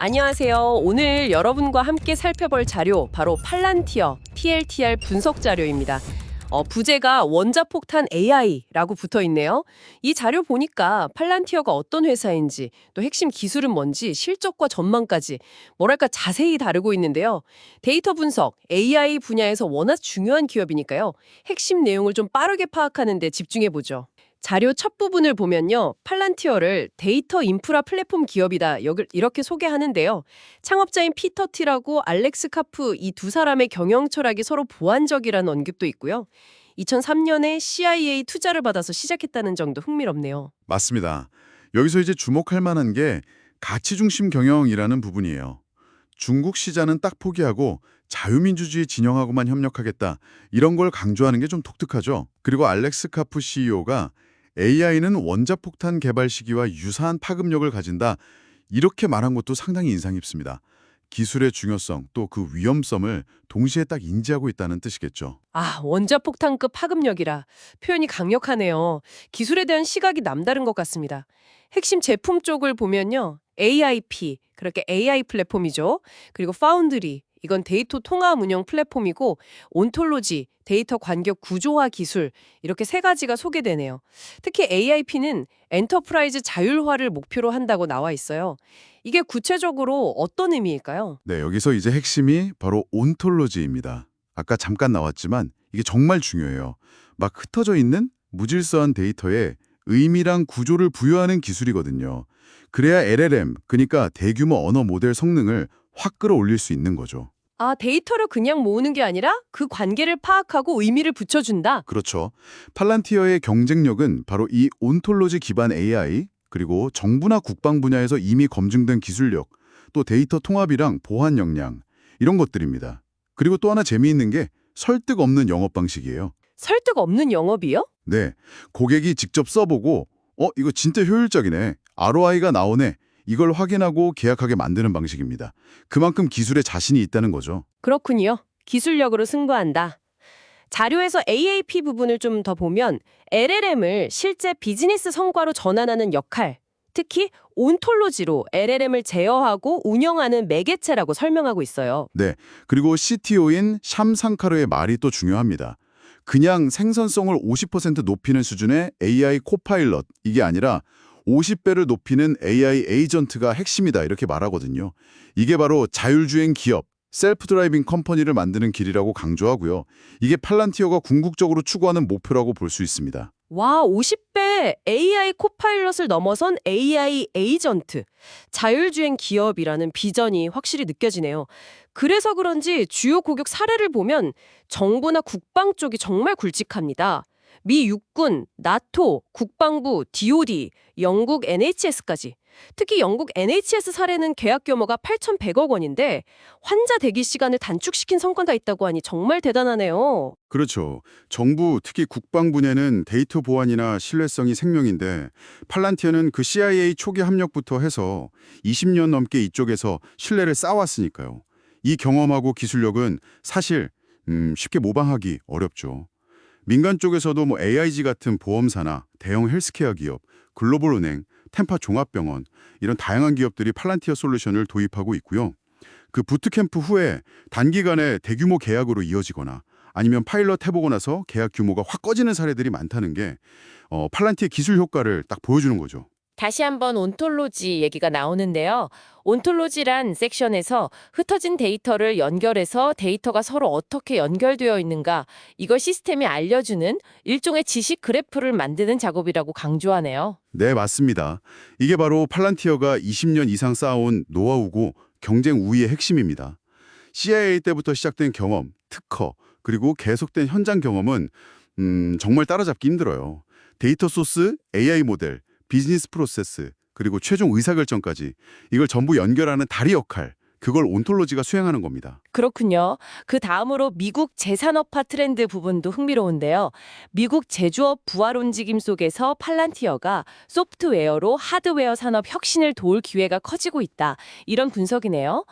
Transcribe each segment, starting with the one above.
안녕하세요. 오늘 여러분과 함께 살펴볼 자료 바로 팔란티어 PLTR 분석 자료입니다. 부제가 원자폭탄 AI라고 붙어 있네요. 이 자료 보니까 팔란티어가 어떤 회사인지, 또 핵심 기술은 뭔지, 실적과 전망까지 뭐랄까 자세히 다루고 있는데요. 데이터 분석, AI 분야에서 워낙 중요한 기업이니까요. 핵심 내용을 좀 빠르게 파악하는 데 집중해 보죠. 자료 첫 부분을 보면요. 팔란티어를 데이터 인프라 플랫폼 기업이다. 여기 이렇게 소개하는데요. 창업자인 피터 티라고 알렉스 카프 이 두 사람의 경영 철학이 서로 보완적이라는 언급도 있고요. 2003년에 CIA 투자를 받아서 시작했다는 점도 흥미롭네요. 맞습니다. 여기서 이제 주목할 만한 게 가치 중심 경영이라는 부분이에요. 중국 시장은 딱 포기하고 자유민주주의 진영하고만 협력하겠다. 이런 걸 강조하는 게 좀 독특하죠. 그리고 알렉스 카프 CEO가 AI는 원자폭탄 개발 시기와 유사한 파급력을 가진다. 이렇게 말한 것도 상당히 인상 깊습니다. 기술의 중요성 또 그 위험성을 동시에 딱 인지하고 있다는 뜻이겠죠. 원자폭탄급 파급력이라 표현이 강력하네요. 기술에 대한 시각이 남다른 것 같습니다. 핵심 제품 쪽을 보면요. AIP, 그렇게 AI 플랫폼이죠. 그리고 파운드리, 이건 데이터 통합 운영 플랫폼이고 온톨로지, 데이터 간격 구조화 기술 이렇게 세 가지가 소개되네요. 특히 AIP는 엔터프라이즈 자율화를 목표로 한다고 나와 있어요. 이게 구체적으로 어떤 의미일까요? 네, 여기서 이제 핵심이 바로 온톨로지입니다. 아까 잠깐 나왔지만 이게 정말 중요해요. 막 흩어져 있는 무질서한 데이터에 의미랑 구조를 부여하는 기술이거든요. 그래야 LLM, 그러니까 대규모 언어 모델 성능을 확 끌어올릴 수 있는 거죠. 데이터를 그냥 모으는 게 아니라 그 관계를 파악하고 의미를 붙여준다. 그렇죠. 팔란티어의 경쟁력은 바로 이 온톨로지 기반 AI, 그리고 정부나 국방 분야에서 이미 검증된 기술력, 또 데이터 통합이랑 보안 역량, 이런 것들입니다. 그리고 또 하나 재미있는 게 설득 없는 영업 방식이에요. 설득 없는 영업이요? 네, 고객이 직접 써보고 이거 진짜 효율적이네. ROI가 나오네. 이걸 확인하고 계약하게 만드는 방식입니다. 그만큼 기술에 자신이 있다는 거죠. 그렇군요. 기술력으로 승부한다. 자료에서 AAP 부분을 좀 더 보면 LLM을 실제 비즈니스 성과로 전환하는 역할, 특히 온톨로지로 LLM을 제어하고 운영하는 매개체라고 설명하고 있어요. 네, 그리고 CTO인 샴 상카르의 말이 또 중요합니다. 그냥 생산성을 50% 높이는 수준의 AI 코파일럿, 이게 아니라 50배를 높이는 AI 에이전트가 핵심이다 이렇게 말하거든요. 이게 바로 자율주행 기업, 셀프 드라이빙 컴퍼니를 만드는 길이라고 강조하고요. 이게 팔란티어가 궁극적으로 추구하는 목표라고 볼 수 있습니다. 와, 50배 AI 코파일럿을 넘어선 AI 에이전트, 자율주행 기업이라는 비전이 확실히 느껴지네요. 그래서 그런지 주요 고객 사례를 보면 정부나 국방 쪽이 정말 굵직합니다. 미 육군, 나토, 국방부, DoD, 영국 NHS까지. 특히 영국 NHS 사례는 계약 규모가 8,100억 원인데 환자 대기 시간을 단축시킨 성과가 있다고 하니 정말 대단하네요. 그렇죠. 정부, 특히 국방 분야는 데이터 보안이나 신뢰성이 생명인데 팔란티어는 그 CIA 초기 합력부터 해서 20년 넘게 이쪽에서 신뢰를 쌓아왔으니까요. 이 경험하고 기술력은 사실 쉽게 모방하기 어렵죠. 민간 쪽에서도 AIG 같은 보험사나 대형 헬스케어 기업, 글로벌 은행, 템파 종합병원 이런 다양한 기업들이 팔란티어 솔루션을 도입하고 있고요. 그 부트캠프 후에 단기간에 대규모 계약으로 이어지거나 아니면 파일럿 해보고 나서 계약 규모가 확 꺼지는 사례들이 많다는 게 팔란티의 기술 효과를 딱 보여주는 거죠. 다시 한번 온톨로지 얘기가 나오는데요. 온톨로지란 섹션에서 흩어진 데이터를 연결해서 데이터가 서로 어떻게 연결되어 있는가 이걸 시스템이 알려주는 일종의 지식 그래프를 만드는 작업이라고 강조하네요. 네, 맞습니다. 이게 바로 팔란티어가 20년 이상 쌓아온 노하우고 경쟁 우위의 핵심입니다. CIA 때부터 시작된 경험, 특허, 그리고 계속된 현장 경험은 정말 따라잡기 힘들어요. 데이터 소스, AI 모델, 비즈니스 프로세스, 그리고 최종 의사결정까지 이걸 전부 연결하는 다리 역할, 그걸 온톨로지가 수행하는 겁니다. 그렇군요. 그 다음으로 미국 재산업화 트렌드 부분도 흥미로운데요. 미국 제조업 부활 움직임 속에서 팔란티어가 소프트웨어로 하드웨어 산업 혁신을 도울 기회가 커지고 있다. 이런 분석이네요.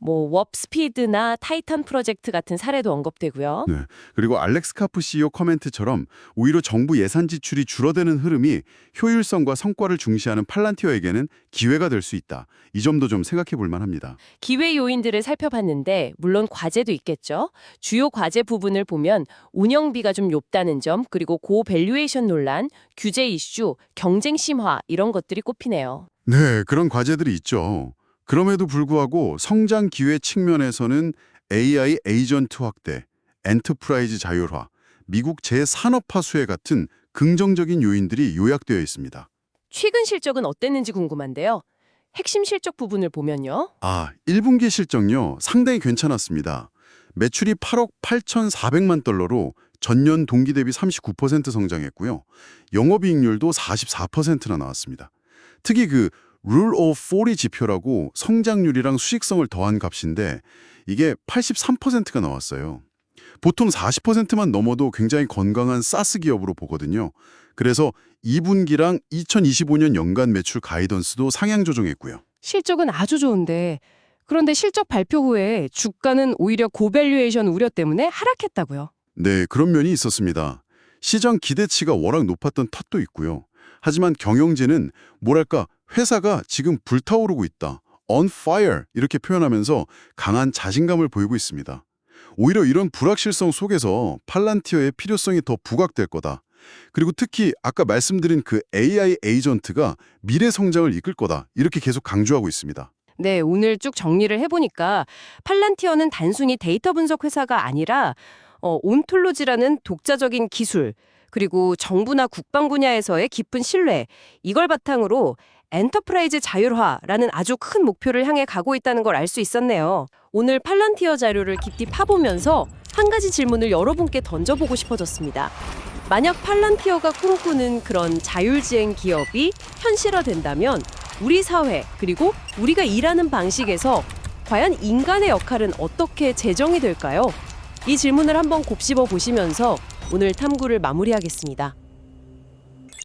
뭐 워프스피드나 타이탄 프로젝트 같은 사례도 언급되고요. 네. 그리고 알렉스 카프 CEO 커멘트처럼 오히려 정부 예산 지출이 줄어드는 흐름이 효율성과 성과를 중시하는 팔란티어에게는 기회가 될 수 있다. 이 점도 좀 생각해 볼 만합니다. 기회 요인들을 살펴봤는데 물론 과제도 있겠죠. 주요 과제 부분을 보면 운영비가 좀 높다는 점, 그리고 고밸류에이션 논란, 규제 이슈, 경쟁 심화 이런 것들이 꼽히네요. 네, 그런 과제들이 있죠. 그럼에도 불구하고 성장 기회 측면에서는 AI 에이전트 확대, 엔터프라이즈 자율화, 미국 재산업화 수혜 같은 긍정적인 요인들이 요약되어 있습니다. 최근 실적은 어땠는지 궁금한데요. 핵심 실적 부분을 보면요. 1분기 실적요. 상당히 괜찮았습니다. 매출이 8억 8,400만 달러로 전년 동기 대비 39% 성장했고요. 영업이익률도 44%나 나왔습니다. 특히 그 Rule of 40 지표라고 성장률이랑 수익성을 더한 값인데 이게 83%가 나왔어요. 보통 40%만 넘어도 굉장히 건강한 사스 기업으로 보거든요. 그래서 2분기랑 2025년 연간 매출 가이던스도 상향 조정했고요. 실적은 아주 좋은데 그런데 실적 발표 후에 주가는 오히려 고밸류에이션 우려 때문에 하락했다고요. 네, 그런 면이 있었습니다. 시장 기대치가 워낙 높았던 탓도 있고요. 하지만 경영진은 뭐랄까 회사가 지금 불타오르고 있다. on fire 이렇게 표현하면서 강한 자신감을 보이고 있습니다. 오히려 이런 불확실성 속에서 팔란티어의 필요성이 더 부각될 거다. 그리고 특히 아까 말씀드린 그 AI 에이전트가 미래 성장을 이끌 거다. 이렇게 계속 강조하고 있습니다. 네, 오늘 쭉 정리를 해보니까 팔란티어는 단순히 데이터 분석 회사가 아니라 온톨로지라는 독자적인 기술, 그리고 정부나 국방 분야에서의 깊은 신뢰, 이걸 바탕으로 엔터프라이즈 자율화라는 아주 큰 목표를 향해 가고 있다는 걸 알 수 있었네요. 오늘 팔란티어 자료를 깊이 파보면서 한 가지 질문을 여러분께 던져보고 싶어졌습니다. 만약 팔란티어가 꿈꾸는 그런 자율주행 기업이 현실화된다면 우리 사회 그리고 우리가 일하는 방식에서 과연 인간의 역할은 어떻게 재정이 될까요? 이 질문을 한번 곱씹어 보시면서 오늘 탐구를 마무리하겠습니다.